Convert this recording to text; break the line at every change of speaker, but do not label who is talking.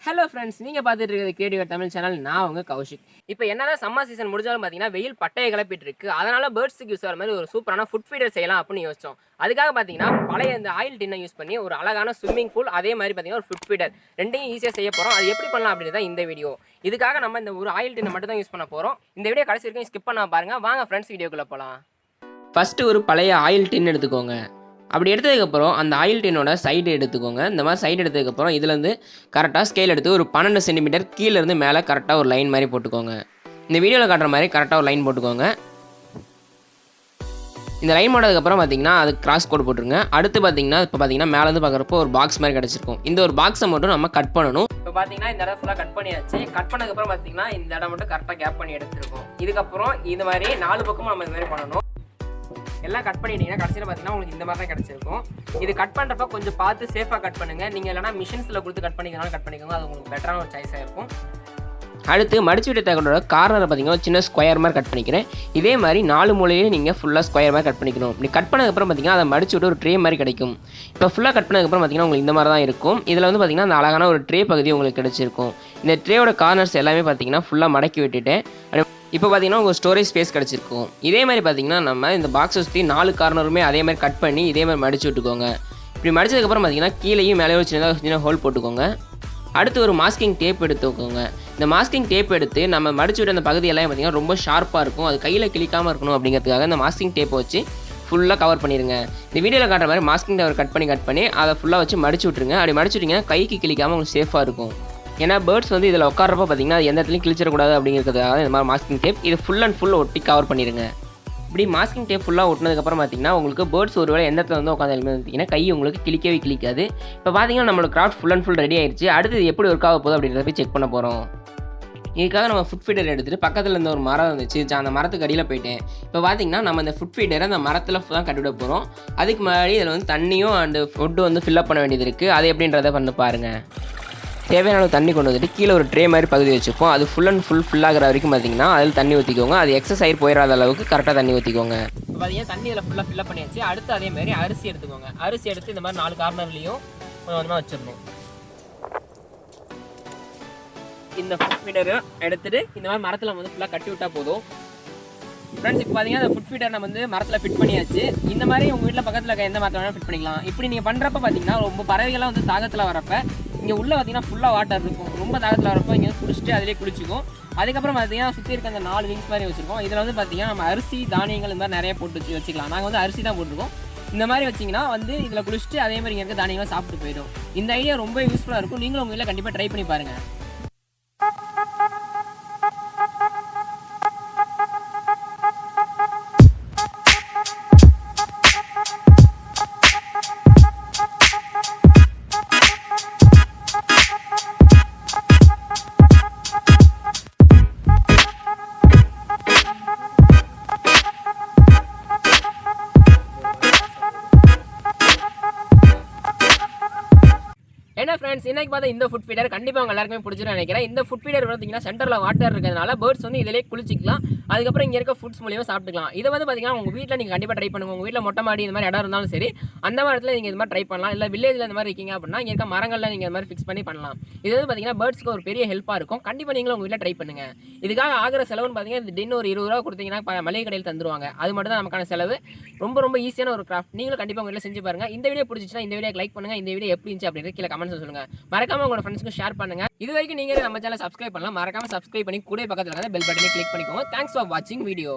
Hello friends, நீங்கள் பார்த்துட்டு இருக்கிறது கிரியேட்டிவ் தமிழ் சேனல். நான் உங்கள் கௌஷிக். இப்போ என்னதான் சம்மர் சீசன் முடிஞ்சாலும் பார்த்தீங்கன்னா வெயில் பட்டையை கிளப்பிட்டு இருக்கு. அதனால பேர்ட்ஸுக்கு யூஸ் ஆகிற மாதிரி ஒரு சூப்பரான ஃபுட் ஃபீடர் செய்யலாம் அப்படின்னு யோசிச்சோம். அதுக்காக பார்த்தீங்கன்னா பழைய இந்த ஆயில் டின்னை யூஸ் பண்ணி ஒரு அழகான ஸ்விம்மிங் பூல், அதே மாதிரி பார்த்தீங்கன்னா ஒரு ஃபுட் ஃபீடர் ரெண்டையும் ஈஸியாக செய்ய போகிறோம். அது எப்படி பண்ணலாம் அப்படின்னு தான் இந்த வீடியோ. இதுக்காக நம்ம இந்த ஒரு ஆயில் டின்னை மட்டும் தான் யூஸ் பண்ண போகிறோம். இந்த வீடியோ கடைசி வரைக்கும் ஸ்கிப் பண்ண பாருங்க. வாங்க ஃப்ரெண்ட்ஸ், வீடியோக்குள்ளே போகலாம். ஃபஸ்ட்டு ஒரு பழைய ஆயில் டின் எடுத்துக்கோங்க. அப்படி எடுத்ததுக்கப்புறம் அந்த ஆயில் டின்னோட சைடு எடுத்துக்கோங்க. இந்த மாதிரி சைடு எடுத்ததுக்கப்புறம் இதுலேருந்து கரெக்டாக ஸ்கேல் எடுத்து ஒரு 12 சென்டிமீட்டர் கீழேருந்து மேலே கரெக்டாக ஒரு லைன் மாதிரி போட்டுக்கோங்க. இந்த வீடியோவில் காட்டுற மாதிரி கரெக்டாக ஒரு லைன் போட்டுக்கோங்க. இந்த லைன் போட்டதுக்கப்புறம் பார்த்தீங்கன்னா அது கிராஸ் கோடு போட்டுருங்க. அடுத்து பார்த்தீங்கன்னா இப்போ பார்த்தீங்கன்னா மேலேருந்து பார்க்குறப்போ ஒரு பாக்ஸ் மாதிரி கிடச்சிருக்கும். இந்த ஒரு பாக்ஸை மட்டும் நம்ம கட் பண்ணணும். இப்போ பார்த்தீங்கன்னா இந்த இடம் ஃபுல்லாக கட் பண்ணியாச்சு. கட் பண்ணதுக்கப்புறம் பார்த்தீங்கன்னா இந்த இடம் மட்டும் கரெக்டாக கேப் பண்ணி எடுத்துருக்கோம். இதுக்கப்புறம் இது மாதிரி 4 பக்கமும் நம்ம இது மாதிரி பண்ணணும். எல்லாம் கட் பண்ணிட்டீங்கன்னா கடைசியில் பார்த்தீங்கன்னா உங்களுக்கு இந்த மாதிரி தான் கிடச்சிருக்கும். இது கட் பண்ணுறப்ப கொஞ்சம் பார்த்து சேஃபாக கட் பண்ணுங்கள். நீங்கள் இல்லைனா மிஷின்ஸில் கொடுத்து கட் பண்ணிக்கிறனால கட் பண்ணிக்கோங்க. அது உங்களுக்கு பெட்டரான ஒரு சாய்ஸாக இருக்கும். அடுத்து மடிச்சு விட்ட தகவலோட கார்னரை பார்த்தீங்கன்னா சின்ன ஸ்கொயர் மாதிரி கட் பண்ணிக்கிறேன். இதே மாதிரி 4 மூலையிலையும் நீங்கள் ஃபுல்லாக ஸ்கொயர் மாதிரி கட் பண்ணிக்கணும். இப்படி கட் பண்ணதுக்கப்புறம் பார்த்தீங்கன்னா அதை மடிச்சு விட்டு ஒரு ட்ரே மாதிரி கிடைக்கும். இப்போ ஃபுல்லாக கட் பண்ணதுக்கப்புறம் பார்த்தீங்கன்னா உங்களுக்கு இந்த மாதிரி தான் இருக்கும். இதில் வந்து பார்த்தீங்கன்னா அந்த அழகான ஒரு ட்ரே பகுதி உங்களுக்கு கிடச்சிருக்கும். இந்த ட்ரேயோட கார்னர்ஸ் எல்லாமே பார்த்தீங்கன்னா ஃபுல்லாக மடக்கி விட்டுட்டேன். இப்போ பார்த்தீங்கன்னா உங்கள் ஸ்டோரேஜ் ஸ்பேஸ் கிடச்சிருக்கும். இதே மாதிரி பார்த்தீங்கன்னா நம்ம இந்த பாக்ஸை சுற்றி 4 கார்னருமே அதே மாதிரி கட் பண்ணி இதே மாதிரி மடிச்சு விட்டுக்கோங்க. இப்படி மடிச்சதுக்கப்புறம் பார்த்தீங்கன்னா கீழேயும் மேலே ஒரு சின்ன ஹோல் போட்டுக்கோங்க. அடுத்து ஒரு மாஸ்கிங் டேப் எடுத்துக்கோங்க. இந்த மாஸ்கிங் டேப் எடுத்து நம்ம மடிச்சு விட்ட அந்த பகுதியெல்லாம் பார்த்தீங்கன்னா ரொம்ப ஷார்ப்பாக இருக்கும். அது கையில் கிளிக்காமல் இருக்கணும் அப்படிங்கிறதுக்காக இந்த மாஸ்கிங் டேப்பை வச்சு ஃபுல்லாக கவர் பண்ணிடுங்க. இந்த வீடியோவில் காட்டுற மாதிரி மாஸ்கிங் டேப்பை கட் பண்ணி அதை ஃபுல்லாக வச்சு மடிச்சு விட்ருங்க. அப்படி மடிச்சு விட்டிங்கன்னா கைக்கு கிளிக்காமல் உங்களுக்கு சேஃபாக இருக்கும். ஏன்னா பேர்ட்ஸ் வந்து இதில் உட்காரப்போ பார்த்தீங்கன்னா அது எந்த இடத்துலையும் கிழிச்சிடக்கூடாது அப்படிங்கிறதுக்காக இந்த மாதிரி மாஸ்கிங் டேப் இது ஃபுல் அண்ட் ஃபுல் ஒட்டி கவர் பண்ணிடுங்க. இப்படி மாஸ்கிங் டேப் ஃபுல்லாக ஒட்டினதுக்கப்புறம் பார்த்தீங்கன்னா உங்களுக்கு பேர்ட்ஸ் ஒரு வேளை எந்த இடத்துல வந்து உட்காந்து பார்த்தீங்கன்னா கை உங்களுக்கு கிளிக்கவே கிளிக்காது. இப்போ பார்த்தீங்கன்னா நம்மளோட craft full and full ready ஆயிடுச்சு. அடுத்து எப்படி ஒர்க் ஆக போகுது அப்படின்றத போய் செக் பண்ண போகிறோம். இதுக்காக நம்ம ஃபுட் ஃபீடர் எடுத்துகிட்டு பக்கத்தில் இருந்த ஒரு மரம் இருந்துச்சு, அந்த மரத்துக்கு அடியில் போயிட்டேன். இப்போ பார்த்தீங்கன்னா நம்ம இந்த ஃபுட் ஃபீடரை அந்த மரத்தில் தான் கட்டிவிட போகிறோம். அதுக்கு முன்னாடி இதில் வந்து தண்ணியும் அண்ட் ஃபுட்டு வந்து ஃபில்லப் பண்ண வேண்டியது இருக்குது. அது எப்படின்றத பண்ணி பாருங்கள். தேவையான தண்ணி கொண்டு வந்துட்டு கீழே ஒரு ட்ரே மாதிரி பகுதி வச்சுப்போம். அது ஃபுல் அண்ட் ஃபுல் ஆகிற வரைக்கும் பார்த்தீங்கன்னா அதில் தண்ணி ஊற்றிக்கோங்க. அது எக்ஸஸ் ஆகி போயிடாத அளவுக்கு கரெக்டாக தண்ணி ஊற்றிக்கோங்க. இப்போ பார்த்தீங்கன்னா தண்ணி இதில் ஃபுல்லாக ஃபில்லப் பண்ணியாச்சு. அடுத்து அதே மாதிரி அரிசி எடுத்துக்கோங்க. அரிசி எடுத்து இந்த மாதிரி 4 கார்னர்லேயும் கொஞ்சமாக வச்சிடணும். இந்த ஃபுட் ஃபீடரை எடுத்துகிட்டு இந்த மாதிரி மரத்தில் வந்து ஃபுல்லாக கட்டி விட்டால் போதும். ஃப்ரெண்ட்ஸ், இப்போ பார்த்தீங்கன்னா அந்த ஃபுட் ஃபீடர் நம்ம வந்து மரத்தில் ஃபிட் பண்ணியாச்சு. இந்த மாதிரி உங்கள் வீட்டில் பக்கத்தில் இருக்க எந்த மரத்தில் வேணாலும் ஃபிட் பண்ணிக்கலாம். இப்படி நீங்கள் பண்ணுறப்ப பார்த்தீங்கன்னா ரொம்ப பறவைகள்லாம் வந்து தாகத்தில் வரப்போ இங்கே உள்ளே பார்த்தீங்கன்னா ஃபுல்லாக வாட்டர் இருக்கும். ரொம்ப தாகத்தில் வரப்போ இங்கே குடிச்சிட்டு அதிலே குளிச்சிக்கும். அதுக்கப்புறம் பார்த்தீங்கன்னா சுற்றி இருக்க அந்த 4 விங்ஸ் மாதிரி வச்சுருக்கோம். இதில் வந்து பார்த்தீங்கன்னா நம்ம அரிசி தானியங்கள் இந்த மாதிரி நிறைய போட்டு வச்சுக்கலாம். நாங்கள் வந்து அரிசி தான் போட்டிருக்கோம். இந்த மாதிரி வச்சிங்கன்னா வந்து இதில் குளிச்சுட்டு அதே மாதிரி இங்கே இருக்க தானியங்களும் சாப்பிட்டு போயிடும். இந்த ஐடியா ரொம்ப யூஸ்ஃபுல்லாக இருக்கும். நீங்களும் உங்கள் வீட்டில் கண்டிப்பாக ட்ரை பண்ணி பாருங்கள். என்ன ஃப்ரெண்ட்ஸ், இன்னைக்கு பார்த்தா இந்த ஃபுட் ஃபீடர் கண்டிப்பாக உங்கள் எல்லாருக்குமே பிடிச்சிருன்னு நினைக்கிறேன். இந்த ஃபுட் ஃபீடர் பார்த்தீங்கன்னா சென்டரில் வாட்டர் இருக்கிறதுனால பேர்ட்ஸ் வந்து இதிலே குளிச்சிக்கலாம். அதுக்கப்புறம் இங்கே இருக்க ஃபுட்ஸ் மூலியமாக சாப்பிட்டுக்கலாம். இதை வந்து பார்த்தீங்கன்னா உங்கள் வீட்டில் நீங்கள் கண்டிப்பாக ட்ரை பண்ணுங்கள். உங்கள் வீட்டில் மொட்டை மாடி இந்த மாதிரி இடம் இருந்தாலும் சரி, அந்த மாதிரி இடத்துல நீங்கள் இது மாதிரி ட்ரை பண்ணலாம். இல்லை வில்லேஜில் இந்த மாதிரி இருக்கீங்க அப்படின்னா இங்கே இருக்க மரங்களில் நீங்கள் இந்த மாதிரி ஃபிக்ஸ் பண்ணி பண்ணலாம். இது வந்து பார்த்தீங்கன்னா பேர்ட்ஸ்க்கு ஒரு பெரிய ஹெல்ப்பாக இருக்கும். கண்டிப்பாக நீங்களும் உங்கள் வீட்டில் ட்ரை பண்ணுங்கள். இதுக்காக ஆகிற செலவுன்னு பார்த்தீங்கன்னா இந்த டின் ஒரு 20 ரூபா கொடுத்தீங்கன்னா மளிகை கடையில் தந்துருவாங்க. அது மட்டும் தான் நமக்கான செலவு. ரொம்ப ஈஸியான ஒரு கிராஃப்ட். நீங்களும் கண்டிப்பாக உங்கள் வீட்டில் செஞ்சு பாருங்கள். இந்த வீடியோ பிடிச்சிச்சுன்னா இந்த வீடியோக்கு லைக் பண்ணுங்கள். இந்த வீடியோ எப்படி இருந்துச்சு அப்படின்றது கீழே கமெண்ட்ஸ் சொல்லுங்கள். மறக்காம உங்களோட ஃப்ரெண்ட்ஸ்க்கு ஷேர் பண்ணுங்க. இது வரைக்கும் நீங்க நம்ம சேனலை சப்ஸ்கிரைப் பண்ணலாம். மறக்காம சப்ஸ்கிரைப் பண்ணி கூட பக்கத்துல இருக்க பெல் பட்டனை கிளிக் பண்ணிக்கோங்க. தேங்க்ஸ் ஃபார் வாட்சிங் வீடியோ.